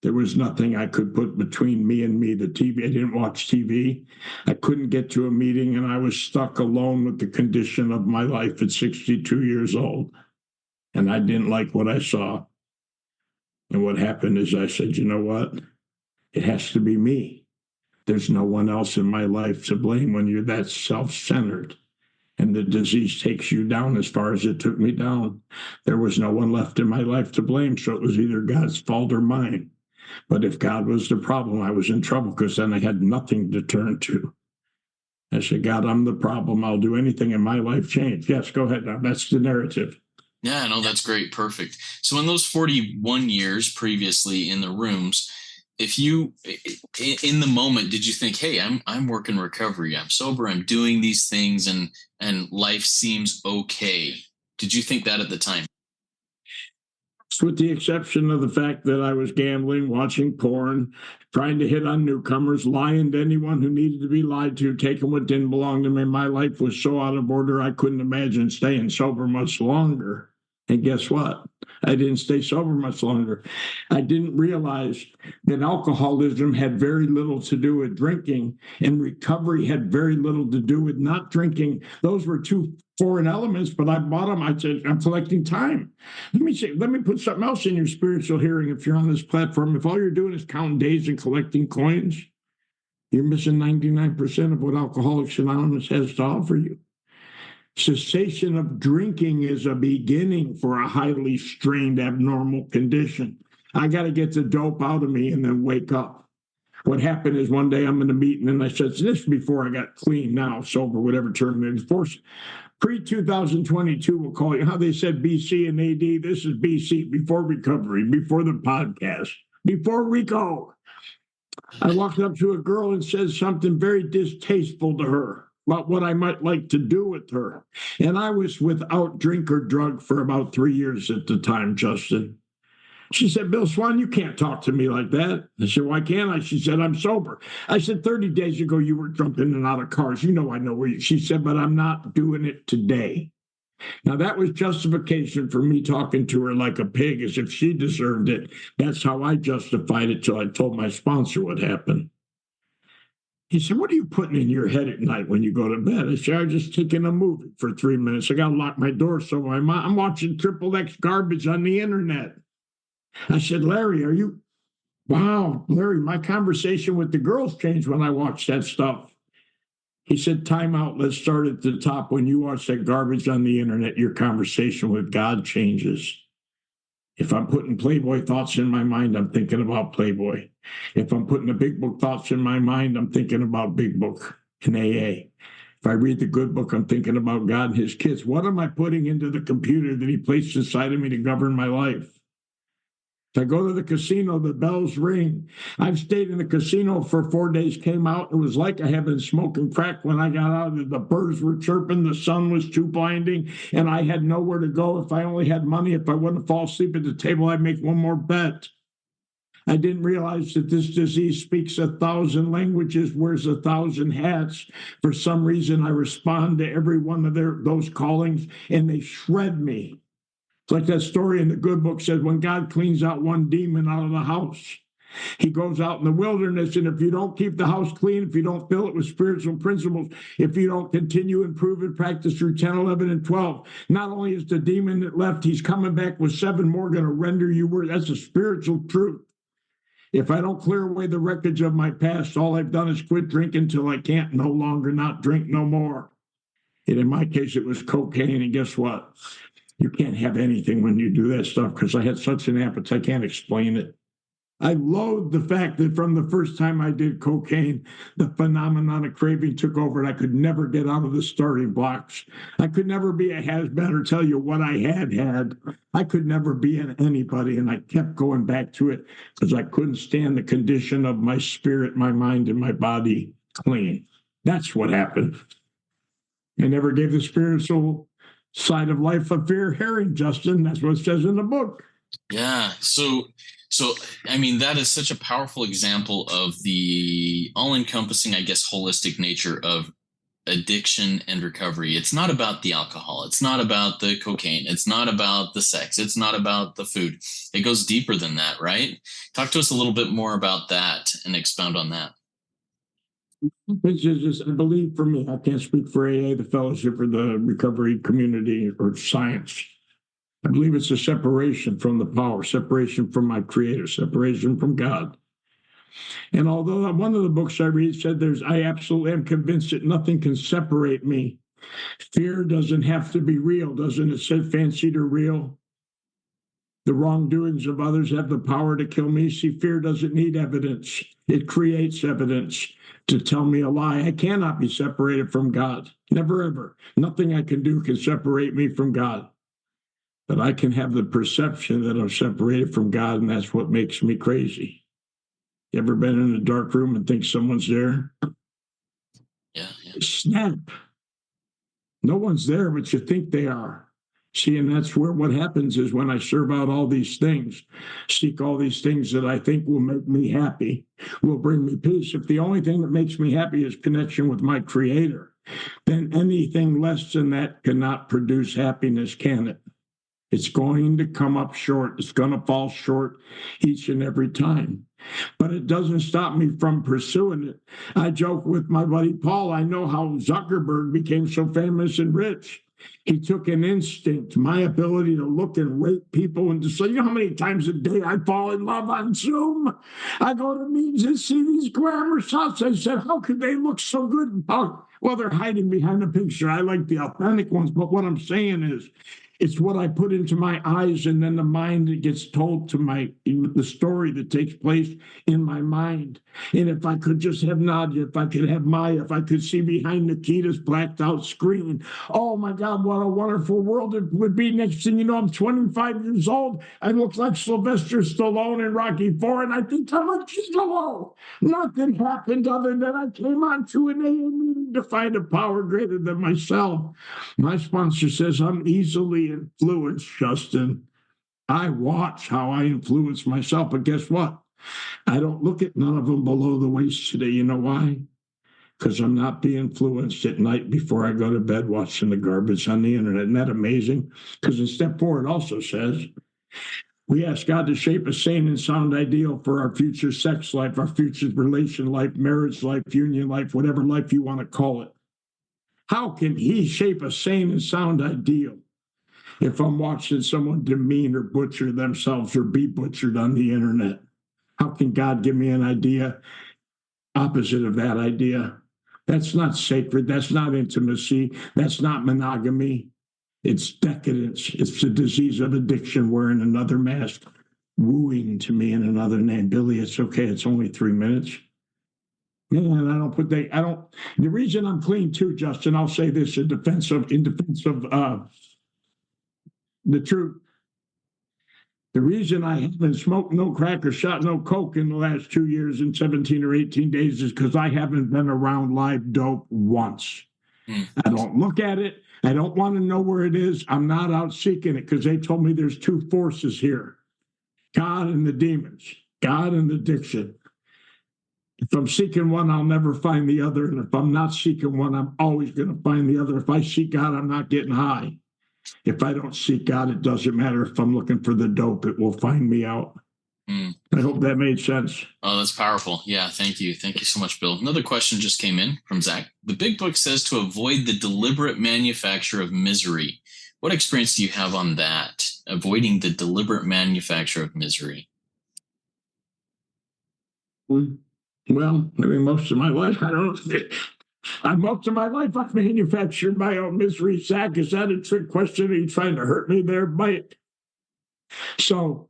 Speaker 3: There was nothing I could put between me and me. The TV, I didn't watch TV. I couldn't get to a meeting, and I was stuck alone with the condition of my life at 62 years old. And I didn't like what I saw. And what happened is I said, you know what? It has to be me. There's no one else in my life to blame when you're that self-centered. And the disease takes you down as far as it took me down. There was no one left in my life to blame, so it was either God's fault or mine. But if God was the problem, I was in trouble, because then I had nothing to turn to. I said, God, I'm the problem. I'll do anything in my life change. Yes, go ahead now. That's the narrative.
Speaker 2: Yeah, no, that's great. Perfect. So in those 41 years previously in the rooms, if you, in the moment, did you think, hey, I'm working recovery, I'm sober, I'm doing these things, and life seems okay? Did you think that at the time?
Speaker 3: With the exception of the fact that I was gambling, watching porn, trying to hit on newcomers, lying to anyone who needed to be lied to, taking what didn't belong to me. My life was so out of order, I couldn't imagine staying sober much longer. And guess what? I didn't stay sober much longer. I didn't realize that alcoholism had very little to do with drinking, and recovery had very little to do with not drinking. Those were two foreign elements, but I bought them. I said, I'm collecting time. Let me put something else in your spiritual hearing. If you're on this platform, if all you're doing is counting days and collecting coins, you're missing 99% of what Alcoholics Anonymous has to offer you. Cessation of drinking is a beginning for a highly strained, abnormal condition. I got to get the dope out of me and then wake up. What happened is one day I'm in a meeting, and I said, this before I got clean, now sober, whatever term it is. Pre-2022, we'll call it, how they said BC and AD. This is BC, before recovery, before the podcast, before Rico. I walked up to a girl and said something very distasteful to her. about what I might like to do with her. And I was without drink or drug for about 3 years at the time, Justin. She said, Bill Swan, you can't talk to me like that. I said, why can't I? She said, I'm sober. I said, 30 days ago, you were drunk in and out of cars. You know I know where you. She said, but I'm not doing it today. Now, that was justification for me talking to her like a pig, as if she deserved it. That's how I justified it till I told my sponsor what happened. He said, what are you putting in your head at night when you go to bed? I said, I'm just taking a movie for 3 minutes. I got to lock my door so I'm watching triple X garbage on the internet. I said, Larry, are you? Wow, Larry, my conversation with the girls changed when I watched that stuff. He said, time out. Let's start at the top. When you watch that garbage on the internet, your conversation with God changes. If I'm putting Playboy thoughts in my mind, I'm thinking about Playboy. If I'm putting the Big Book thoughts in my mind, I'm thinking about Big Book and AA. If I read the good book, I'm thinking about God and his kids. What am I putting into the computer that he placed inside of me to govern my life? If I go to the casino, the bells ring. I've stayed in the casino for 4 days, came out. It was like I had been smoking crack when I got out of it. The birds were chirping. The sun was too blinding, and I had nowhere to go. If I only had money, if I wouldn't fall asleep at the table, I'd make one more bet. I didn't realize that this disease speaks 1,000 languages, wears 1,000 hats. For some reason, I respond to every one of those callings, and they shred me. It's like that story in the good book says, when God cleans out one demon out of the house, he goes out in the wilderness, and if you don't keep the house clean, if you don't fill it with spiritual principles, if you don't continue, improve, and practice through 10, 11, and 12, not only is the demon that left, he's coming back with 7 more going to render you worse. That's a spiritual truth. If I don't clear away the wreckage of my past, all I've done is quit drinking till I can't no longer not drink no more. And in my case, it was cocaine, and guess what? You can't have anything when you do that stuff because I had such an appetite, I can't explain it. I loathe the fact that from the first time I did cocaine, the phenomenon of craving took over and I could never get out of the starting blocks. I could never be a has-been or tell you what I had. I could never be an anybody, and I kept going back to it because I couldn't stand the condition of my spirit, my mind, and my body clean. That's what happened. I never gave the spiritual side of life a fair hearing, Justin. That's what it says in the book.
Speaker 2: Yeah. So I mean, that is such a powerful example of the all-encompassing, I guess, holistic nature of addiction and recovery. It's not about the alcohol. It's not about the cocaine. It's not about the sex. It's not about the food. It goes deeper than that, right? Talk to us a little bit more about that and expound on that.
Speaker 3: Which is just, I believe for me, I can't speak for AA, the fellowship, or the recovery community, or science. I believe it's a separation from the power, separation from my creator, separation from God. And although one of the books I read said I absolutely am convinced that nothing can separate me. Fear doesn't have to be real, doesn't it? Said fancied or real. The wrongdoings of others have the power to kill me. See, fear doesn't need evidence. It creates evidence to tell me a lie. I cannot be separated from God. Never, ever. Nothing I can do can separate me from God. But I can have the perception that I'm separated from God, and that's what makes me crazy. You ever been in a dark room and think someone's there?
Speaker 2: Yeah.
Speaker 3: Snap. No one's there, but you think they are. See, and that's where what happens is when I serve out all these things, seek all these things that I think will make me happy, will bring me peace. If the only thing that makes me happy is connection with my creator, then anything less than that cannot produce happiness, can it? It's going to come up short. It's going to fall short each and every time. But it doesn't stop me from pursuing it. I joke with my buddy Paul. I know how Zuckerberg became so famous and rich. He took an instinct, my ability to look and rate people and to say, you know how many times a day I fall in love on Zoom? I go to meetings and see these glamour shots. I said, how could they look so good? Well, they're hiding behind a picture. I like the authentic ones. But what I'm saying is, It's what I put into my eyes, and then the mind that gets told to the story that takes place in my mind. And if I could just have Nadia, if I could have Maya, if I could see behind Nikita's blacked out screen, oh my God, what a wonderful world it would be. Next thing you know, I'm 25 years old. I look like Sylvester Stallone in Rocky IV, and I think I'm a kilo. Nothing happened other than I came on to an AA meeting to find a power greater than myself. My sponsor says I'm easily influenced, Justin. I watch how I influence myself, but guess what? I don't look at none of them below the waist today. You know why? Because I'm not being influenced at night before I go to bed watching the garbage on the internet. Isn't that amazing? Because in step 4, it also says, we ask God to shape a sane and sound ideal for our future sex life, our future relation life, marriage life, union life, whatever life you want to call it. How can He shape a sane and sound ideal if I'm watching someone demean or butcher themselves or be butchered on the internet? How can God give me an idea opposite of that idea? That's not sacred. That's not intimacy. That's not monogamy. It's decadence. It's the disease of addiction wearing another mask, wooing to me in another name. Billy, it's okay. It's only 3 minutes. Man, the reason I'm clean too, Justin, I'll say this in defense of the truth. The reason I haven't smoked no crack or shot no coke in the last 2 years and 17 or 18 days is because I haven't been around live dope once. I don't look at it. I don't want to know where it is. I'm not out seeking it because they told me there's 2 forces here, God and the demons, God and addiction. If I'm seeking one, I'll never find the other. And if I'm not seeking one, I'm always going to find the other. If I seek God, I'm not getting high. If I don't seek God, it doesn't matter if I'm looking for the dope, it will find me out. I hope that made sense.
Speaker 2: Oh, that's powerful. Yeah, thank you. Thank you so much, Bill. Another question just came in from Zach. The Big Book says to avoid the deliberate manufacture of misery. What experience do you have on that? Avoiding the deliberate manufacture of misery.
Speaker 3: Well, I mean, most of my life, I don't know. Most of my life, I've manufactured my own misery. Zach, is that a trick question? Are you trying to hurt me there, Mike? So,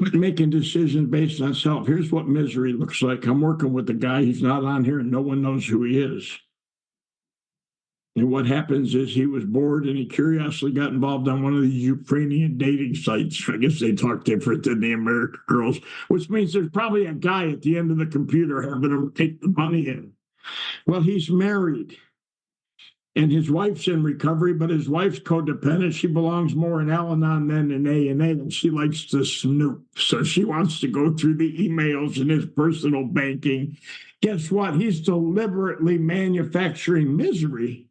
Speaker 3: making decisions based on self. Here's what misery looks like. I'm working with a guy. He's not on here, and no one knows who he is. And what happens is he was bored and he curiously got involved on one of these Ukrainian dating sites. I guess they talk different than the American girls, which means there's probably a guy at the end of the computer having him take the money in. Well, he's married and his wife's in recovery, but his wife's codependent. She belongs more in Al-Anon than in A&A, and she likes to snoop. So she wants to go through the emails and his personal banking. Guess what? He's deliberately manufacturing misery.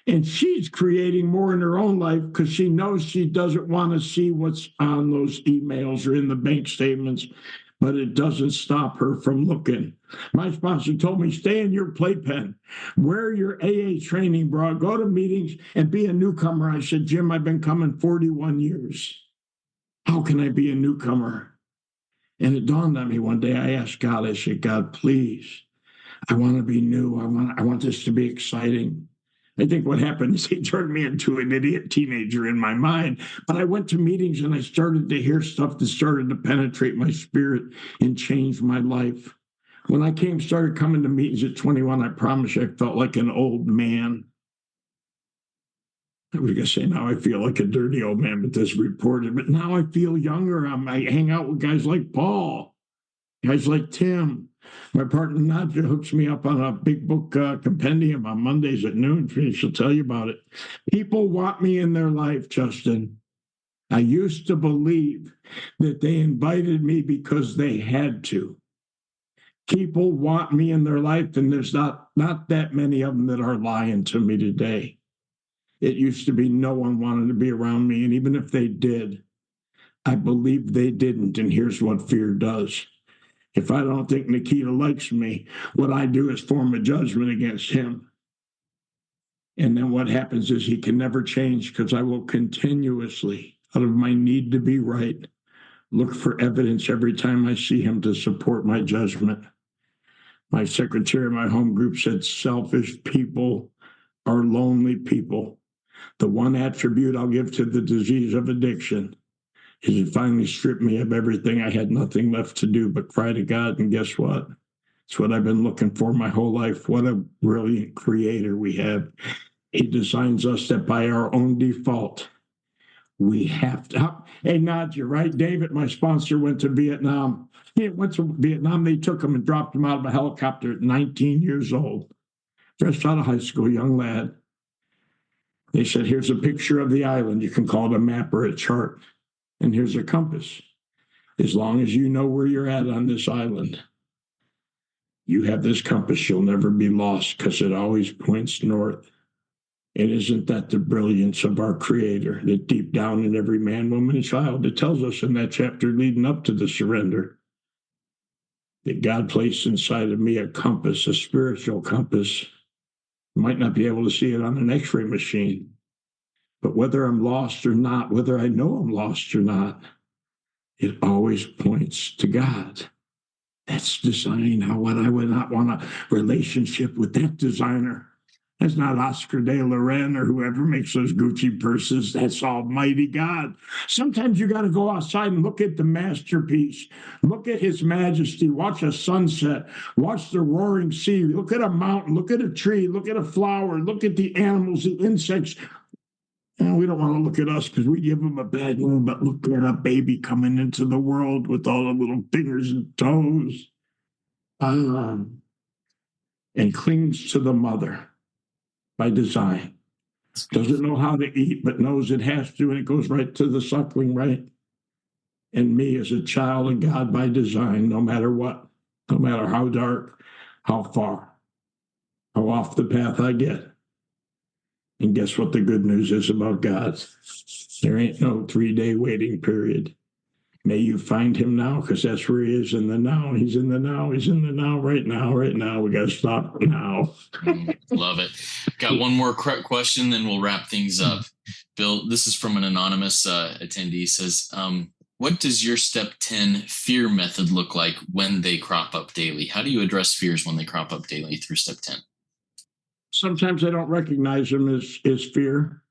Speaker 3: And she's creating more in her own life because she knows she doesn't want to see what's on those emails or in the bank statements, but it doesn't stop her from looking. My sponsor told me, stay in your playpen, wear your AA training bra, go to meetings and be a newcomer. I said, Jim, I've been coming 41 years. How can I be a newcomer? And it dawned on me one day. I asked God, I said, God, please, I want to be new. I want this to be exciting. I think what happened is he turned me into an idiot teenager in my mind. But I went to meetings and I started to hear stuff that started to penetrate my spirit and change my life. When I started coming to meetings at 21, I promise you, I felt like an old man. I was going to say now I feel like a dirty old man, but this reported. But now I feel younger. I hang out with guys like Paul, guys like Tim. My partner Nadja hooks me up on a Big Book compendium on Mondays at noon. She'll tell you about it. People want me in their life, Justin. I used to believe that they invited me because they had to. People want me in their life, and there's not that many of them that are lying to me today. It used to be no one wanted to be around me, and even if they did, I believe they didn't, and here's what fear does. If I don't think Nikita likes me, what I do is form a judgment against him. And then what happens is he can never change because I will continuously, out of my need to be right, look for evidence every time I see him to support my judgment. My secretary of my home group said selfish people are lonely people. The one attribute I'll give to the disease of addiction is it finally stripped me of everything. I had nothing left to do but cry to God. And guess what? It's what I've been looking for my whole life. What a brilliant creator we have. He designs us that by our own default, we have to. Hey, Nod, you're right. David, my sponsor, went to Vietnam. He went to Vietnam. They took him and dropped him out of a helicopter at 19 years old, fresh out of high school, young lad. They said, here's a picture of the island. You can call it a map or a chart. And here's a compass. As long as you know where you're at on this island, you have this compass. You'll never be lost because it always points north. And isn't that the brilliance of our Creator, that deep down in every man, woman, and child, it tells us in that chapter leading up to the surrender, that God placed inside of me a compass, a spiritual compass. You might not be able to see it on an x-ray machine, but whether I'm lost or not, whether I know I'm lost or not, it always points to God. That's design. How would I would not want a relationship with that designer? That's not Oscar de Loren or whoever makes those Gucci purses. That's Almighty God. Sometimes you got to go outside and look at the masterpiece. Look at His majesty. Watch a sunset. Watch the roaring sea. Look at a mountain. Look at a tree. Look at a flower. Look at the animals, the insects. And we don't want to look at us because we give them a bad name, but look at a baby coming into the world with all the little fingers and toes. And clings to the mother by design. Doesn't know how to eat, but knows it has to, and it goes right to the suckling, right? And me as a child of God by design, no matter what, no matter how dark, how far, how off the path I get. And guess what the good news is about God? There ain't no 3-day waiting period. May you find Him now, because that's where He is in the now. He's in the now. He's in the now, right now, right now. We got to stop now.
Speaker 2: Love it. Got one more question, then we'll wrap things up. Bill, this is from an anonymous attendee. Says, what does your step 10 fear method look like when they crop up daily? How do you address fears when they crop up daily through step 10?
Speaker 3: Sometimes I don't recognize them as fear.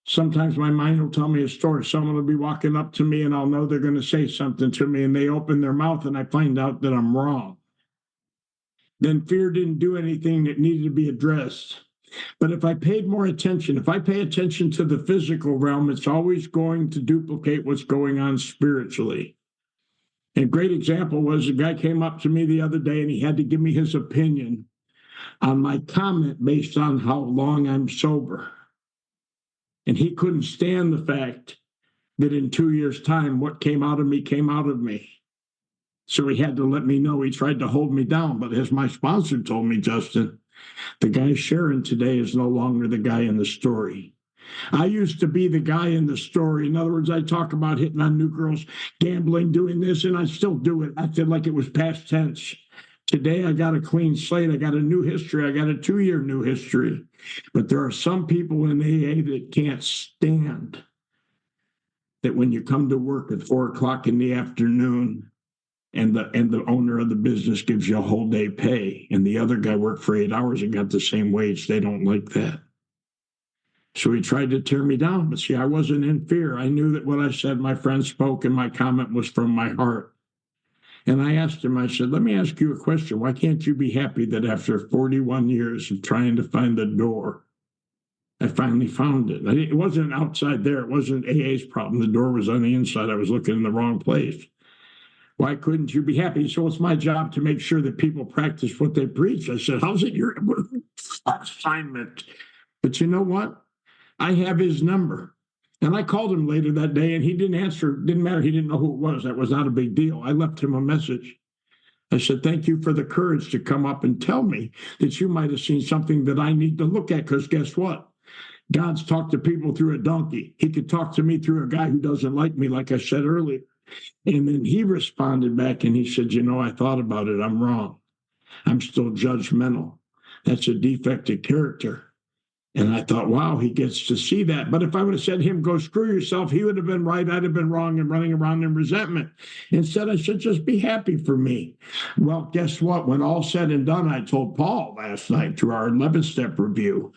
Speaker 3: Sometimes my mind will tell me a story. Someone will be walking up to me and I'll know they're going to say something to me, and they open their mouth and I find out that I'm wrong. Then fear didn't do anything that needed to be addressed. But if I paid more attention, if I pay attention to the physical realm, it's always going to duplicate what's going on spiritually. And a great example was a guy came up to me the other day and he had to give me his opinion on my comment based on how long I'm sober. And he couldn't stand the fact that in 2 years' time, what came out of me came out of me. So he had to let me know. He tried to hold me down. But as my sponsor told me, Justin, the guy sharing today is no longer the guy in the story. I used to be the guy in the story. In other words, I talk about hitting on new girls, gambling, doing this, and I still do it. I feel like it was past tense. Today, I got a clean slate. I got a new history. I got a 2-year new history. But there are some people in AA that can't stand that when you come to work at 4 o'clock in the afternoon and the owner of the business gives you a whole day pay and the other guy worked for 8 hours and got the same wage, they don't like that. So he tried to tear me down. But see, I wasn't in fear. I knew that what I said, my friend spoke, and my comment was from my heart. And I asked him, I said, let me ask you a question. Why can't you be happy that after 41 years of trying to find the door, I finally found it? It wasn't outside there. It wasn't AA's problem. The door was on the inside. I was looking in the wrong place. Why couldn't you be happy? So it's my job to make sure that people practice what they preach. I said, how's it your assignment? But you know what? I have his number. And I called him later that day, and he didn't answer. Didn't matter. He didn't know who it was. That was not a big deal. I left him a message. I said, thank you for the courage to come up and tell me that you might have seen something that I need to look at, because guess what? God's talked to people through a donkey. He could talk to me through a guy who doesn't like me, like I said earlier. And then he responded back, and he said, you know, I thought about it. I'm wrong. I'm still judgmental. That's a defect of character. And I thought, wow, he gets to see that. But if I would have said to him, go screw yourself, he would have been right. I'd have been wrong and running around in resentment. Instead, I should just be happy for me. Well, guess what? When all said and done, I told Paul last night through our 11-step review,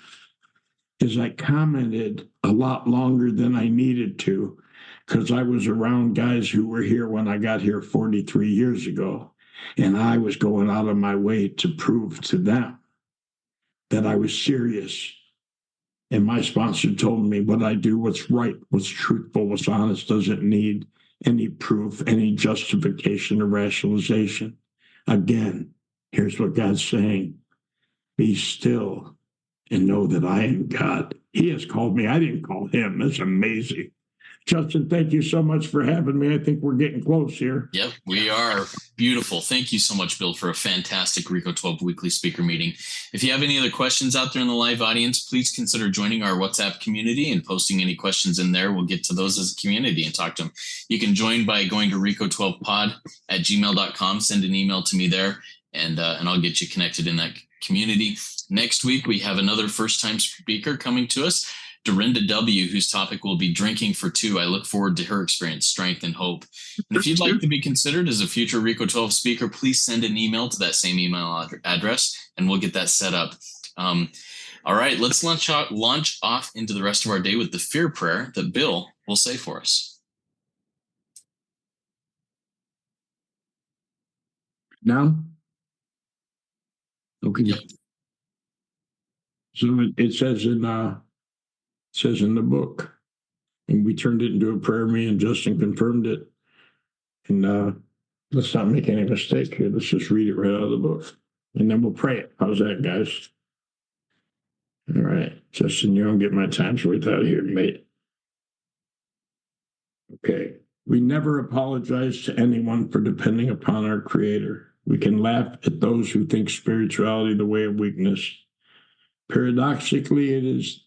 Speaker 3: is I commented a lot longer than I needed to, because I was around guys who were here when I got here 43 years ago. And I was going out of my way to prove to them that I was serious. And my sponsor told me what I do, what's right, what's truthful, what's honest, doesn't need any proof, any justification or rationalization. Again, here's what God's saying. Be still and know that I am God. He has called me. I didn't call him. That's amazing. Justin, thank you so much for having me. I think we're getting close here.
Speaker 2: Yep, we are. Beautiful. Thank you so much, Bill, for a fantastic RICO 12 weekly speaker meeting. If you have any other questions out there in the live audience, please consider joining our WhatsApp community and posting any questions in there. We'll get to those as a community and talk to them. You can join by going to rico12pod@gmail.com. Send an email to me there, and I'll get you connected in that community. Next week, we have another first-time speaker coming to us, Dorinda W., whose topic will be drinking for two. I look forward to her experience, strength, and hope. And if you'd like to be considered as a future RICO 12 speaker, please send an email to that same email address, and we'll get that set up. All right, let's launch off into the rest of our day with the fear prayer that Bill will say for us.
Speaker 3: Now? Okay.
Speaker 2: Yep.
Speaker 3: So it says in the book, and we turned it into a prayer. Me and Justin confirmed it. And let's not make any mistake here. Let's just read it right out of the book, and then we'll pray it. How's that, guys? All right, Justin, you don't get my times worth out here, mate. Okay. We never apologize to anyone for depending upon our Creator. We can laugh at those who think spirituality the way of weakness. Paradoxically, it is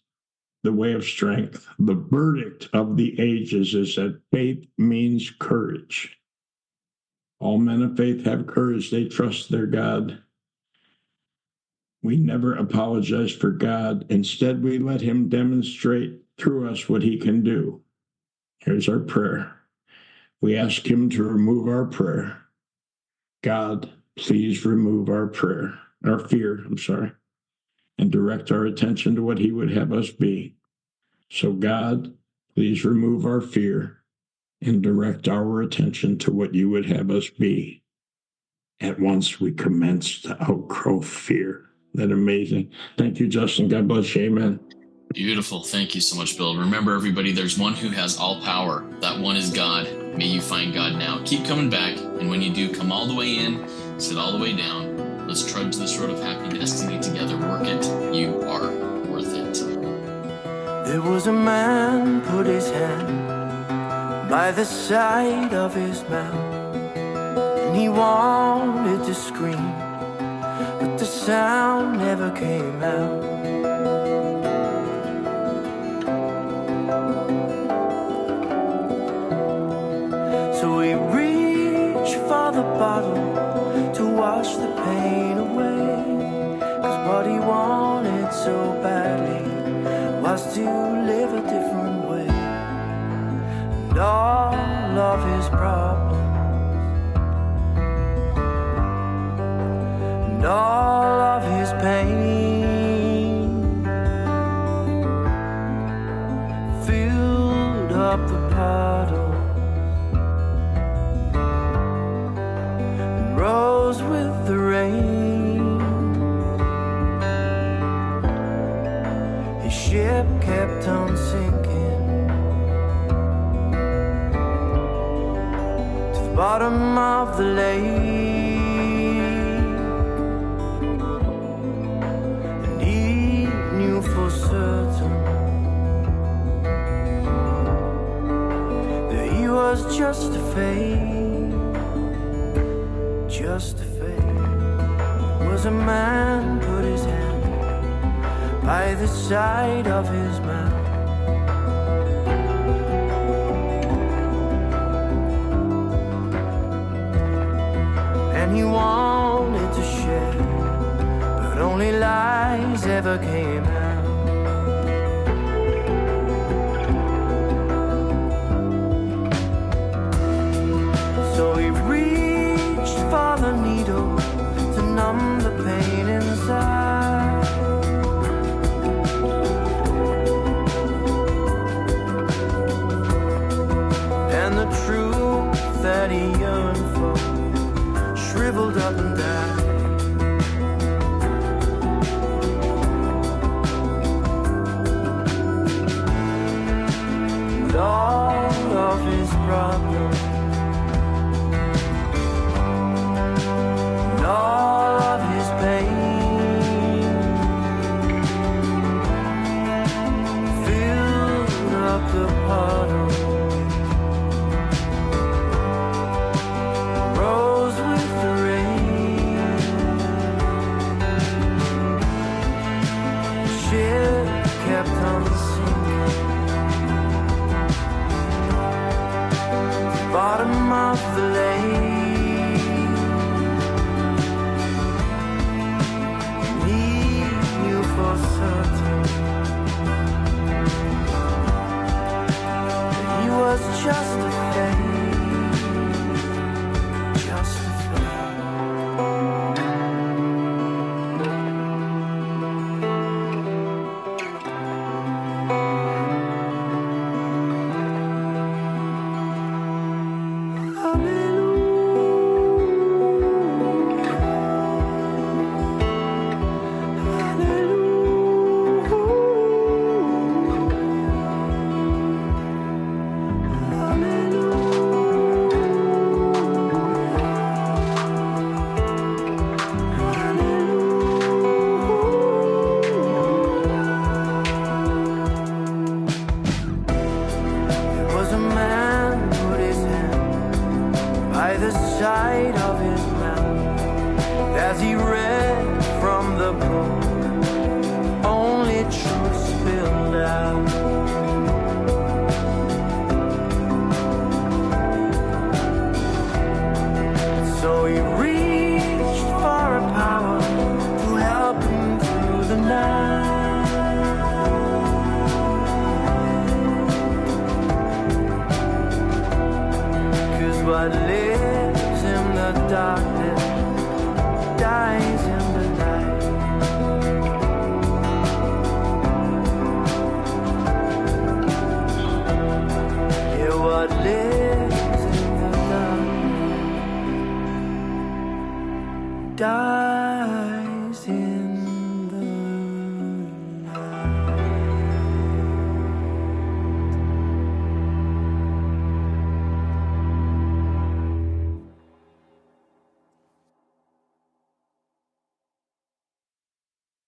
Speaker 3: the way of strength. The verdict of the ages is that faith means courage. All men of faith have courage. They trust their God. We never apologize for God. Instead, we let him demonstrate through us what he can do. Here's our prayer. We ask him to remove our prayer. God, please remove our fear, and direct our attention to what he would have us be. So God, please remove our fear and direct our attention to what you would have us be. At once we commence to outgrow fear. Isn't that amazing? Thank you, Justin. God bless you. Amen.
Speaker 2: Beautiful. Thank you so much, Bill. Remember, everybody, there's one who has all power. That one is God. May you find God now. Keep coming back. And when you do, come all the way in, sit all the way down. Let's trudge this road of happy destiny together. Work it. You are worth it.
Speaker 4: There was a man put his hand by the side of his mouth, and he wanted to scream, but the sound never came out. So he reached for the bottle to wash the pain away, 'cause what he wanted so badly was to live a different way. And all of his problems and all of his pain filled up the bottle and rose with the rain. His ship kept on sinking to the bottom of the lake. For certain that he was just a fake, just a fake. Was a man put his hand by the side of his mouth, and he wanted to share, but only lies ever came out. problem. And all of his pain filled up the puddle, rose with the rain. The ship kept on sinking, bottom of the lake.